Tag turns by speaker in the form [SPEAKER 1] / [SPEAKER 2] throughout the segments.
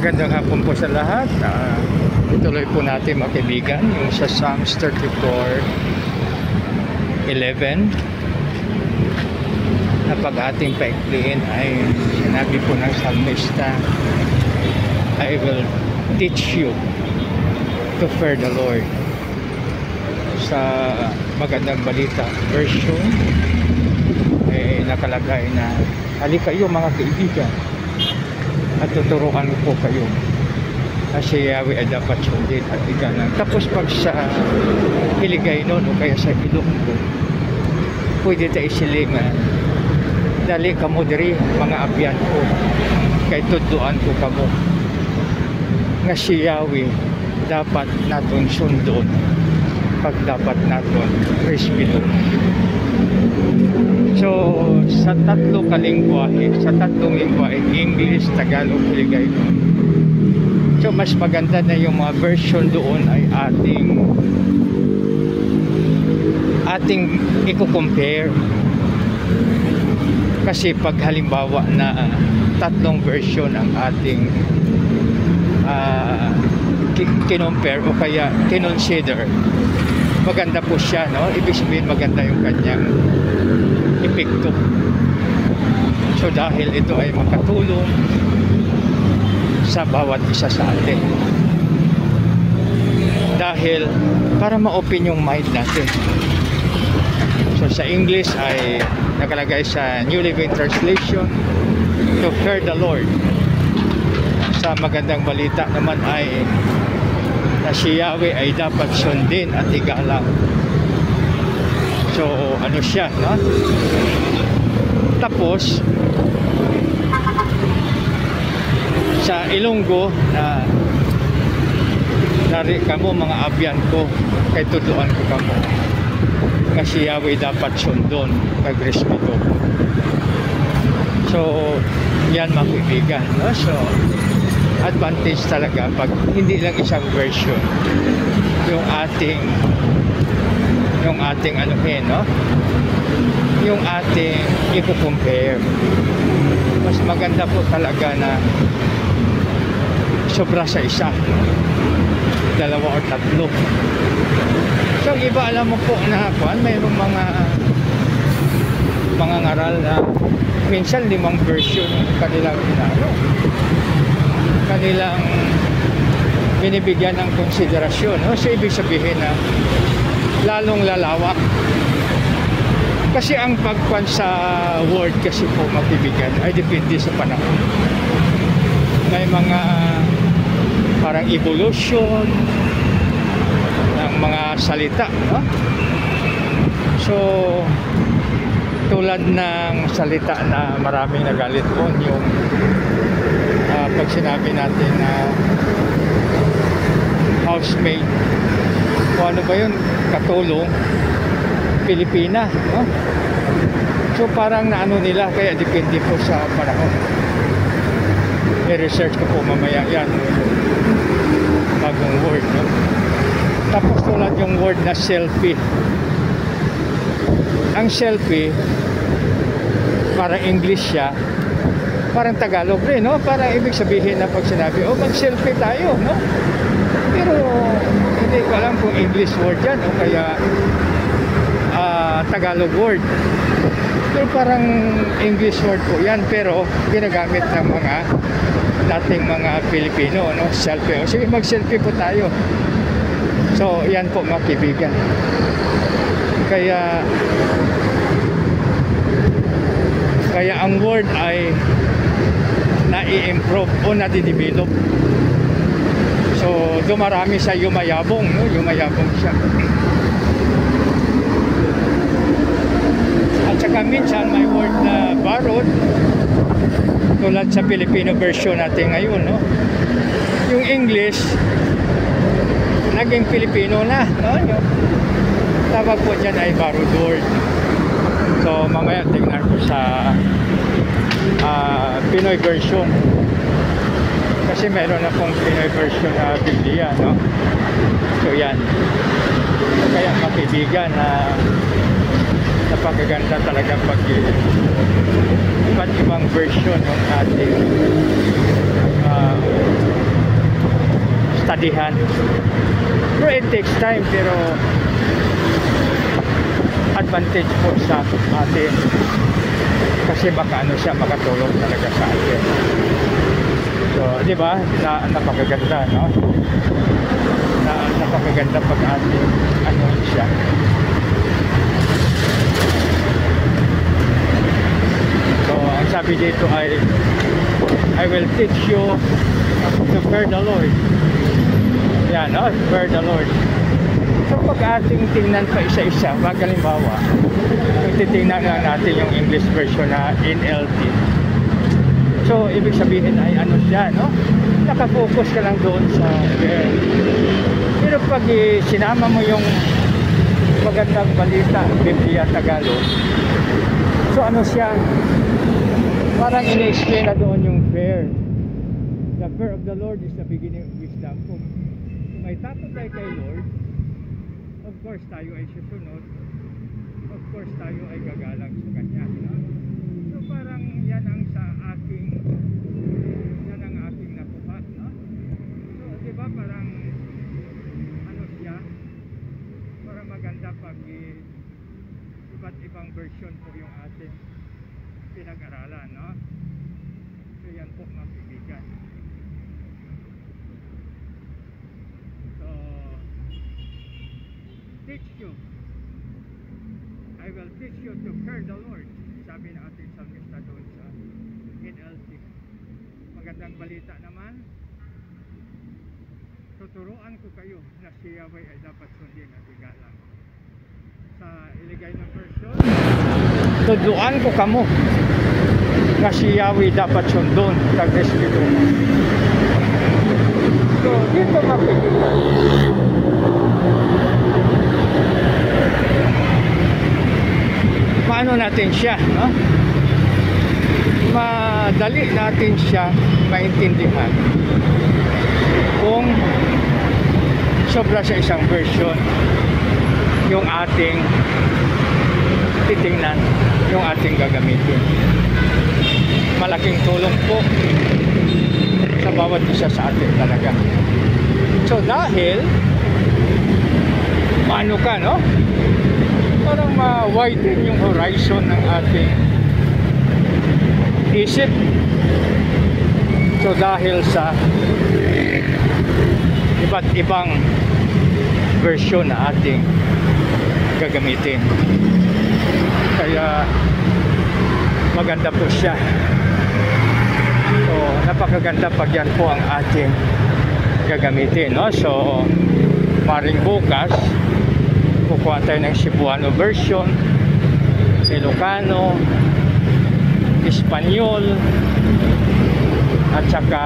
[SPEAKER 1] Magandang hapon po sa lahat. Ituloy po natin mga kaibigan yung sa Psalms 34:11 na pag ating paikliin ay sinabi po ng salmista, I will teach you to fear the Lord. Sa Magandang Balita version ay nakalagay na halika kayo mga kaibigan at tuturuan po kayo kasi Yahweh ay dapat sundin at igalang. Tapos pag sa Hiligaynon o kaya sa Ilonggo, pwede tayo silingan, dali kamo diri mga abyan ko kay tuduan ko kamo nga si Yahweh dapat naton sundon pag dapat naton respeto. So sa tatlong lingwahe, English, Tagalog, Hiligaynon. So mas maganda na yung mga version doon ay ating i-compare. Kasi pag halimbawa na tatlong version ang ating kinompare o kaya kinonsider, maganda po siya, no? Ibig sabihin maganda yung kanyang epekto. So dahil ito ay makatulong sa bawat isa sa atin, dahil para ma-open yung mind natin. So sa English ay nakalagay sa New Living Translation, to fear the Lord. Sa Magandang Balita naman ay na si Yahweh ay dapat sundin at igalang. So ano siya, no? Tapos sa Ilonggo na dari kamo mga abyan ko kay tuduan ko kamo kasi Yahweh dapat sundon kag respeto. So yan mga kaibigan, no? So advantage talaga pag hindi lang isang version yung ating anuhin, no? Yung ating i-compare. Mas maganda po talaga na sobra sa isa, dalawa o tatlo. So iba, alam mo po na mayroong mga ngaral na minsan 5 version kanilang kanilang binibigyan ng konsiderasyon, no? So ibig sabihin na lalong lalawak kasi ang pagpan sa word kasi po mabibigyan ay depende sa panahon. May mga parang evolution ng mga salita, no? So tulad ng salita na maraming nagalit po yung pag sinabi natin na housemaid o ano ba yun, katulong Pilipina, no? So parang naano nila, kaya depende po sa panahon. I-research ko po mamaya yan, bagong word, no? Tapos tulad yung word na selfie. Ang selfie parang English siya, parang Tagalog rin, no? Parang ibig sabihin na pag sinabi, mag-selfie tayo, no? Pero hindi ko alam kung English word yan o kaya Tagalog word. Pero parang English word po yan, pero ginagamit ng mga dating mga Pilipino, no? Selfie. O sige, mag-selfie po tayo. So yan po mga kaibigan. Kaya ang word ay na-i-improve o na-develop. So dumarami sa yumayabong, no? Yumayabong siya. At saka minsan may word na borrowed, tulad sa Filipino version natin ngayon, no? Yung English naging Filipino na, no? Yung tawag po dyan ay borrowed word. So mamaya tingnan ko sa Pinoy version kasi meron akong Pinoy version na Biblia, no? So yan. So, kaya makibigan na napakaganda talaga pag iba't ibang version ng ating studyhan. Pero it takes time, pero advantage po sa atin. Kasi baka ano siya, makatulong talaga sa atin. So, di ba? Napakaganda, no? Napakaganda pag atin ano siya. So, ang sabi dito ay I will teach you to fear the Lord. Yan, no? Fear the Lord. So pag ating tingnan pa isa-isa, halimbawa, kung titingnan na natin yung English version na NLT. So ibig sabihin ay ano siya, no? Nakafocus ka lang doon sa prayer. Pero pag sinama mo yung magandang balita, Biblia Tagalog, so ano siya? Parang ina-explain na doon yung fear. The fear of the Lord is the beginning of wisdom. Kung may takot tayo kay Lord, of course tayo ay susunod, of course tayo ay gagalang sa Kanya, no? So parang yan ang aking nakuha, no? So di ba parang ano siya, parang maganda pag iba't ibang version po yung ating pinag-aralan, no? So yan po mga kaibigan. Teach you. I will teach you to fear the Lord. Sabi na ating salmista doon sa NLT. Magandang balita naman. Tuturuan ko kayo na si Yahweh ay dapat sundin at igalang. Sa iligay ng version, tuturuan ko kamo na si Yahweh dapat sundon sa respeto. So, dito makikita. Paano natin siya, no? Madali natin siya maintindihan kung sobra sa isang version yung ating titingnan, yung ating gagamitin. Malaking tulong po sa bawat isa sa atin talaga. So dahil paano ka, no? Parang ma-widen yung horizon ng ating isip. So dahil sa iba't ibang version na ating gagamitin, kaya maganda po siya. So napakaganda pag yan po ang ating gagamitin, no? So maring bukas kukuha tayo ng Cebuano version, Ilocano, Espanyol, at saka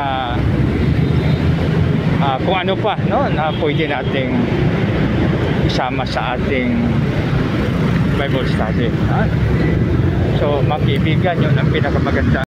[SPEAKER 1] kung ano pa, no, na pwede nating isama sa ating Bible study, ha? So mga kaibigan, yun ang pinakamaganda.